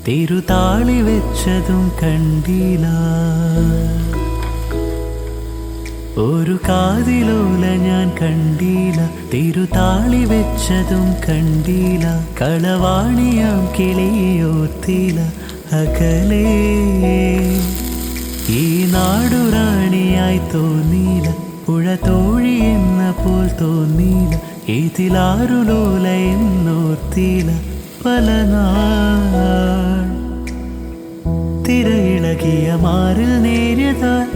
തിരുതാളി വെച്ചതും കണ്ടില്ല. ഒരു കാതിലോല ഞാൻ കണ്ടില്ല, തിരുതാളി വെച്ചതും കണ്ടില്ല. കളവാണിയാം കിളിയോർത്തില അകലേ. ഈ നാടുറാണിയായി തോന്നിയില്ല, പുഴ തോഴി എന്ന പോൽ തോന്നിയില്ല. ഇതിലാരുലോല എന്നോർത്തില പല നാൾ. തിരയിളകിയ മാറിൽ നേരിയതാൽ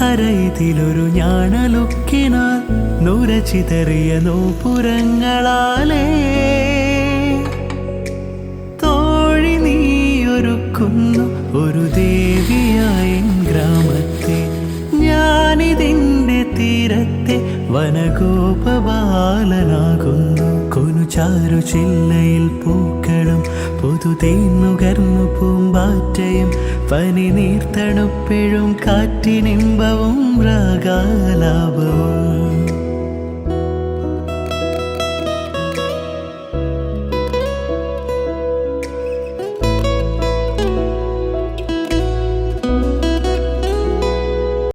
അരയിതിലൊരു ഞാണലുക്കിനാൽ നുരചിതറിയ നോപുരങ്ങളാലേ തോഴി നീയൊരുക്കുന്നു ഒരു ദേവിയായ ഗ്രാമത്തെ. ഞാനിതിൻ്റെ തീരത്തെ വനഗോപബാലനാകുന്നു. കൊനുചാരു ചില്ലയിൽ പൂക്കളും പുതുതേന്നുകർന്നു പൂമ്പാറ്റയും പനി നീർത്തണുപ്പെഴും കാറ്റിനിമ്പവും രാഗാലാപവും.